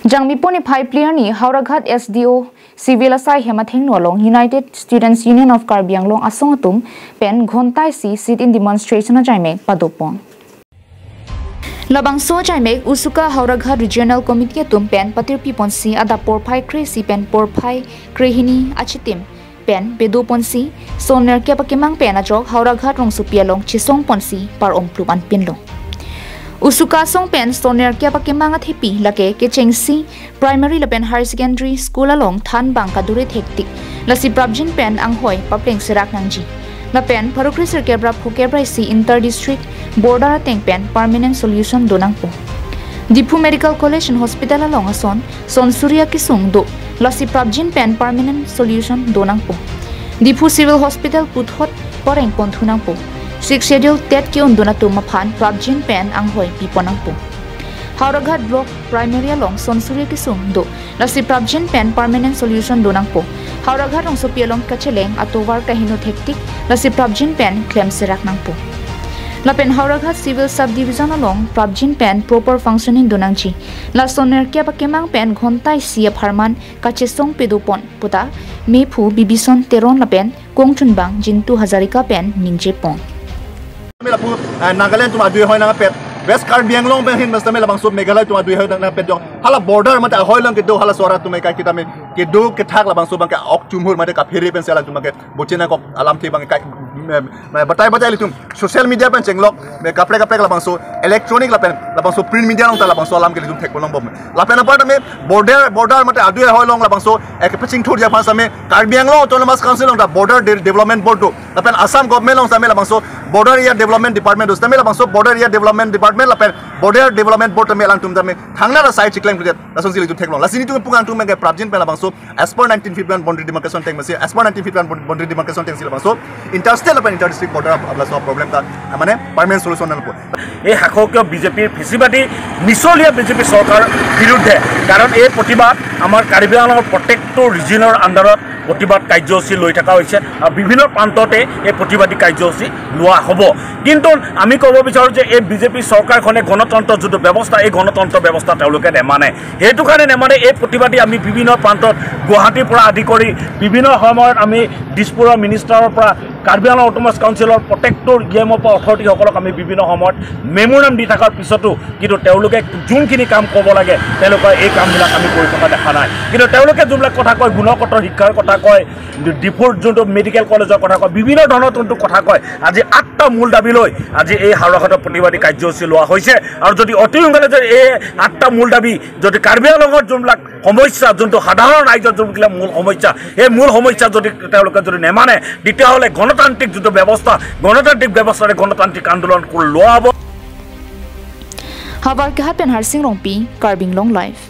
Jangmiponi Pai Player ni Howraghat SDO Civil Asai Hematheng Nolong United Students Union of Karbianglong Asong Atum Pen Ghonta si sit in Demonstration Ajaimek Padopong. Labangso Ajaimek USUKA Howraghat Regional Committee Atum Pen Patir Piponsi Ada Porpai Kresi Pen Porpai Krehini Achitim Pen Bedu Ponsi Soner Kepakimang Pen Ajok Howraghat Rongsupialong Chisong Ponsi Par Omplupan Pinlong. USUKA song pen stoner kya pakimanga thipi lake ke chengsi primary lapen higher secondary school along than bang kadure hektik lasi prabjin pen anghoi papleng serak nangji la pen parukri serkebra phokebra si inter district border teng pen permanent solution donangpo Dipu Medical College and Hospital along ason son surya kisung do lasi prabjin pen permanent solution donangpo Dipu Civil Hospital puthot poreng ponthunangpo Six schedule tet ki unduna tu maphan prabjin pen anghoi piponangpo Howraghat block primary along sonsuri kisung do lasi prabjin pen permanent solution donangpo Howraghat rongso pialong kacheleng atowar kahino hektik lasi prabjin pen claim serak nangpo lapen Howraghat civil subdivision along prabjin pen proper functioning donangchi la soner kya bakemang pen Ghonta si apharman kachesong pedupon puta mepu bibison teron lapen kongchunbang jintu hazarika pen ningjepong Nagaland tuma dui hoy na pet West Karbianglong ben hin masta mela bangsub Meghalaya tuma dui hoy na pet hala border mata hoy lang kedo hala sora tuma ka kita me kedo ke thak la bangsub bang ka ok chumhur mate ka pheri pen sela tuma ke bochina ko alam thi bang ka batai litum social media pen chenglok me kapre la bangso electronic la bangso print media long ta la bangso alam ke litum thek bolong bom la pen apart me border mate adu hoy long la bangso ek paching thur ja phasa me Karbianglong autonomous council long ta border development board to la pen Assam government long sa me la bangso border area development department us tamela bangso border area development department la pen border development board tamela tum tame thangna la side chiklang kujet la song sili tu thek long la sini tu pukan tu me ga prabjin pe la bangso as per 1951 boundary demarcation tank masi as per 1951 boundary demarcation tank sila bangso interstate la pen inter district border abla so problem ta mane permanent solution na po এই হাককীয় বিজেপিৰ ফিসিবাদী মিছলীয়া BJP চৰকাৰ বিৰুদ্ধে কাৰণ এই প্ৰতিবাদ আমাৰ কাৰ্বিআংলঙৰ প্ৰত্যেকটো ৰিজনৰ আণ্ডাৰত প্ৰতিবাদ কাৰ্যসূচী লৈ থকা হৈছে আৰু বিভিন্ন প্ৰান্ততে এই প্ৰতিবাদী কাৰ্যসূচী লোৱা হ'ব কিন্তু আমি ক'ব বিচাৰো যে এই বিজেপি চৰকাৰখনে গণতন্ত্ৰ যুদ্ধ ব্যৱস্থা এই গণতন্ত্ৰ ব্যৱস্থা তেওঁলোকে নেমানে হেতু কাৰণে নেমানে এই প্ৰতিবাদী আমি বিভিন্ন প্ৰান্তত গুৱাহাটীৰ পৰা আদি কৰি বিভিন্ন সময়ত আমি দিছপুৰৰ মিনিষ্টাৰৰ পৰা কাৰ্বিআংলং অটোনমাস কাউন্সিলৰ প্ৰত্যেকটো গেমৰ পৰা অথৰিটি সকলক আমি বিভিন্ন সময়ত মেমোৰাম দি থকাৰ পিছতো কিন্তু তেওঁলোকে যোনখিনি কাম ক'ব লাগে তেওঁলোকৰ এই কামবিলাক আমি কৰি থকা দেখা নাই কিন্তু তেওঁলোকে যোনবিলাক কথা কয় গুণগত শিক্ষাৰ কথা কয় ডিফুৰ যোনটো মেডিকেল কলেজৰ কথা কয় বিভিন্ন ধৰণৰ যোনটো কথা কয় আজি 8টা মূল দাবী লৈ আজি এই হাওৰাঘাটৰ প্ৰতিবাদী কাৰ্যসূচী লোৱা হৈছে আৰু যদি অতি সোনকালে যদি এই 8টা মূল দাবী যদি কাৰ্বিআংলঙৰ যোনবিলাক সমস্যা যোনটো সাধাৰণ ৰাইজৰ যোনবিলাক মূল সমস্যা এই মূল সমস্যা যদি তেওঁলোকে যদি নেমানে তেতিয়াহ'লে গণতান্ত্ৰিক যুদ্ধ ব্যৱস্থা গণতান্ত্ৰিক ব্যৱস্থাৰে গণতান্ত্ৰিক আন্দোলন লোৱা হ'ব Howraghat pen Harsing Rongpi Karbianglong Live